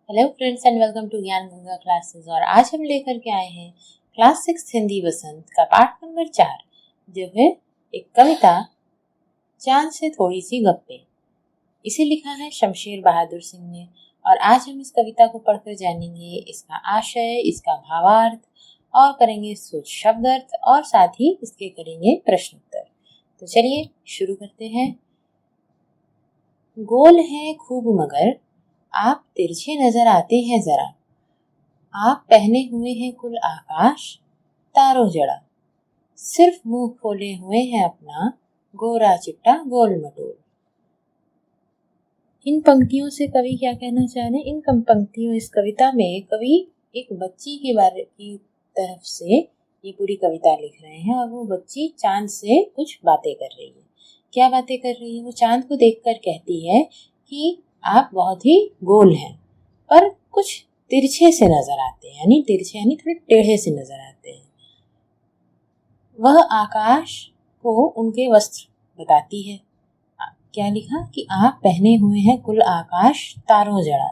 Hello friends and welcome to Gyan Ganga classes. और आज हम लेकर के आए हैं क्लास 6 हिंदी वसंत का पाठ नंबर 4, जो है एक कविता चांद से थोड़ी सी गप्पे। इसे लिखा है शमशेर बहादुर सिंह ने। और आज हम इस कविता को पढ़कर जानेंगे इसका आशय, इसका भावार्थ और करेंगे सोच शब्द अर्थ और साथ ही इसके करेंगे प्रश्न उत्तर। तो चलिए शुरू करते हैं। गोल है खूब मगर आप तिरछे नजर आते हैं जरा, आप पहने हुए हैं कुल आकाश तारों जड़ा, सिर्फ मुंह खोले हुए हैं अपना गोरा चिट्टा गोल मटोल। इन पंक्तियों से कवि क्या कहना चाह रहे हैं? इन पंक्तियों इस कविता में कवि एक बच्ची के बारे की तरफ से ये पूरी कविता लिख रहे हैं। और वो बच्ची चांद से कुछ बातें कर रही है। क्या बातें कर रही है? वो चांद को देखकर कहती है कि आप बहुत ही गोल हैं, पर कुछ तिरछे से नजर आते हैं, यानी तिरछे यानी थोड़े टेढ़े से नजर आते हैं। वह आकाश को उनके वस्त्र बताती है। क्या लिखा कि आप पहने हुए हैं कुल आकाश तारों जड़ा,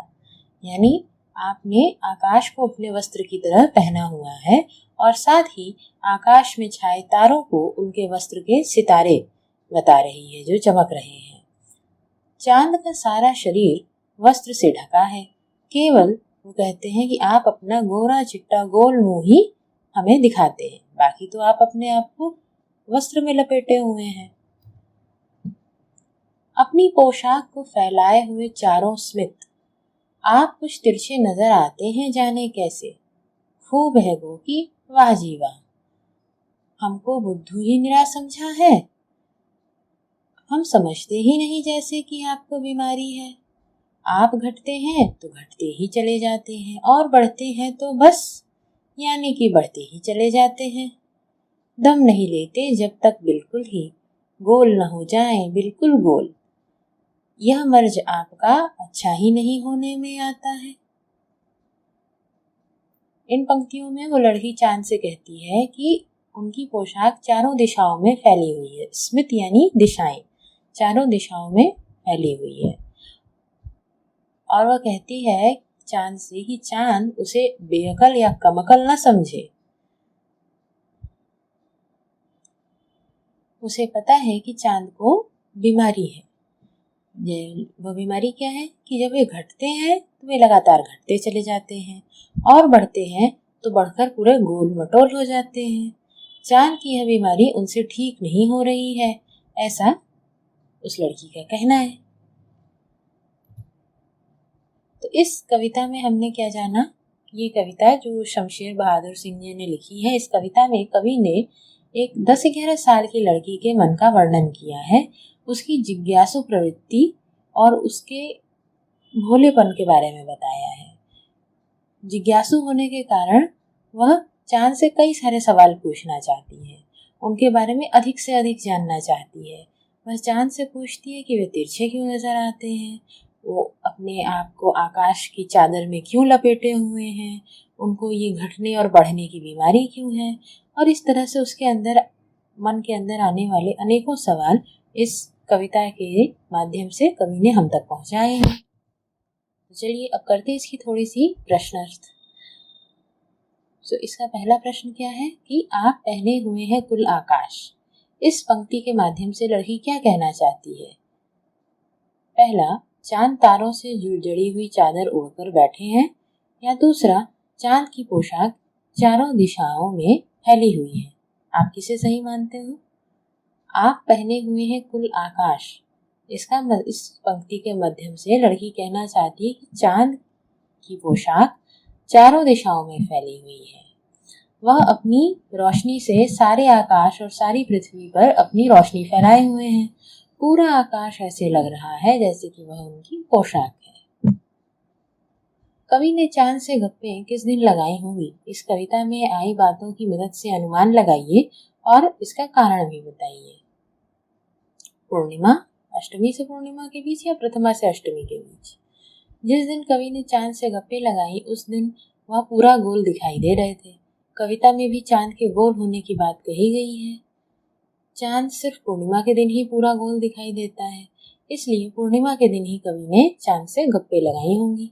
यानी आपने आकाश को अपने वस्त्र की तरह पहना हुआ है और साथ ही आकाश में छाए तारों को उनके वस्त्र के सितारे बता रही है जो चमक रहे हैं। चांद का सारा शरीर वस्त्र से ढका है, केवल वो कहते हैं कि आप अपना गोरा चिट्टा गोल मुंह ही हमें दिखाते हैं, बाकी तो आप अपने आप को वस्त्र में लपेटे हुए हैं। अपनी पोशाक को फैलाए हुए चारों स्मित आप कुछ तिरछे नजर आते हैं, जाने कैसे। खूब है गो की वाह जी वाह, हमको बुद्धू ही निरा समझा है, हम समझते ही नहीं जैसे कि आपको बीमारी है। आप घटते हैं तो घटते ही चले जाते हैं और बढ़ते हैं तो बस यानी कि बढ़ते ही चले जाते हैं। दम नहीं लेते जब तक बिल्कुल ही गोल न हो जाए बिल्कुल गोल, यह मर्ज आपका अच्छा ही नहीं होने में आता है। इन पंक्तियों में वो लड़की चांद से कहती है कि उनकी पोशाक चारों दिशाओं में फैली हुई है। स्मित यानी दिशाएं, चारों दिशाओं में फैली हुई है। और वह कहती है चांद से कि चांद उसे बेअकल या कमअकल न समझे। उसे पता है कि चांद को बीमारी है। वो बीमारी क्या है कि जब वे घटते हैं तो वे लगातार घटते चले जाते हैं और बढ़ते हैं तो बढ़कर पूरे गोल मटोल हो जाते हैं। चांद की यह बीमारी उनसे ठीक नहीं हो रही है, ऐसा उस लड़की का कहना है। तो इस कविता में हमने क्या जाना? ये कविता जो शमशेर बहादुर सिंह जी ने लिखी है, इस कविता में कवि ने एक 10-11 साल की लड़की के मन का वर्णन किया है, उसकी जिज्ञासु प्रवृत्ति और उसके भोलेपन के बारे में बताया है। जिज्ञासु होने के कारण वह चांद से कई सारे सवाल पूछना चाहती है, उनके बारे में अधिक से अधिक जानना चाहती है। वह चांद से पूछती है कि वे तिरछे क्यों नजर आते हैं, वो अपने आप को आकाश की चादर में क्यों लपेटे हुए हैं, उनको ये घटने और बढ़ने की बीमारी क्यों है। और इस तरह से उसके अंदर, मन के अंदर आने वाले अनेकों सवाल इस कविता के माध्यम से कवि ने हम तक पहुंचाए हैं। तो चलिए अब करते हैं इसकी थोड़ी सी प्रश्नार्थ। तो इसका पहला प्रश्न क्या है कि आप पहने हुए हैं कुल आकाश। इस पंक्ति के माध्यम से लड़की क्या कहना चाहती है? पहला, चांद तारों से जड़ी हुई चादर ओढ़कर बैठे हैं, या दूसरा, चांद की पोशाक चारों दिशाओं में फैली हुई है। आप किसे सही मानते हो? आप पहने हुए हैं कुल आकाश, इस पंक्ति के माध्यम से लड़की कहना चाहती है कि चांद की पोशाक चारों दिशाओं में फैली हुई है। वह अपनी रोशनी से सारे आकाश और सारी पृथ्वी पर अपनी रोशनी फैलाए हुए हैं। पूरा आकाश ऐसे लग रहा है जैसे कि वह उनकी पोशाक है। कवि ने चांद से गप्पे किस दिन लगाई होंगी? इस कविता में आई बातों की मदद से अनुमान लगाइए और इसका कारण भी बताइए। पूर्णिमा, अष्टमी से पूर्णिमा के बीच या प्रथमा से अष्टमी के बीच। जिस दिन कवि ने चांद से गप्पे लगाई उस दिन वह पूरा गोल दिखाई दे रहे थे। कविता में भी चांद के गोल होने की बात कही गई है। चांद सिर्फ पूर्णिमा के दिन ही पूरा गोल दिखाई देता है, इसलिए पूर्णिमा के दिन ही कवि ने चांद से गप्पे लगाई होंगी।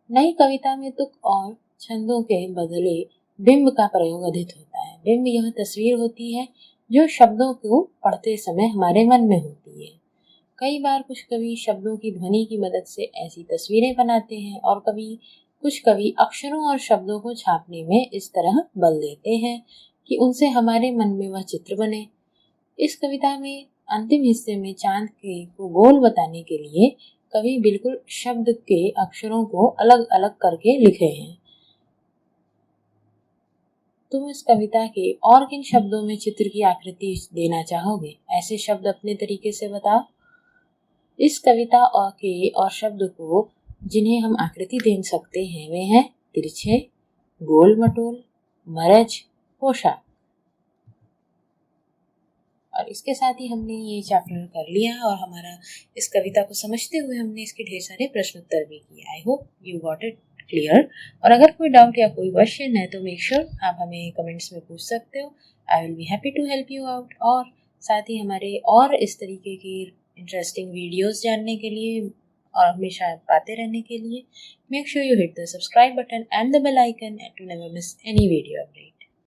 नई कविता में तुक और छंदों के बदले बिंब का प्रयोग अधिक होता है। बिंब यह तस्वीर होती है जो शब्दों को पढ़ते समय हमारे मन में होती है। कई बार कुछ कवि शब्दों की ध्वनि की मदद से ऐसी तस्वीरें बनाते हैं और कुछ कवि अक्षरों और शब्दों को छापने में इस तरह बल देते हैं कि उनसे हमारे मन में वह चित्र बने। इस कविता में अंतिम हिस्से में चांद के को गोल बताने के लिए कवि बिल्कुल शब्द के अक्षरों को अलग अलग करके लिखे हैं। तुम इस कविता के और किन शब्दों में चित्र की आकृति देना चाहोगे? ऐसे शब्द अपने तरीके से बताओ। इस कविता और शब्द को जिन्हें हम आकृति दे सकते हैं वे हैं तिरछे, गोल मटोल, मरज, पोशाक। और इसके साथ ही हमने ये चैप्टर कर लिया और हमारा इस कविता को समझते हुए हमने इसके ढेर सारे प्रश्न उत्तर भी किए। I hope you got it clear. और अगर कोई डाउट या कोई क्वेश्चन है तो मेक श्योर आप हमें कमेंट्स में पूछ सकते हो। I will be happy to help you out. और साथ ही हमारे और इस तरीके की इंटरेस्टिंग वीडियोस जानने के लिए और हमेशा पाते रहने के लिए make sure you hit the subscribe button and the bell icon to never miss any video update.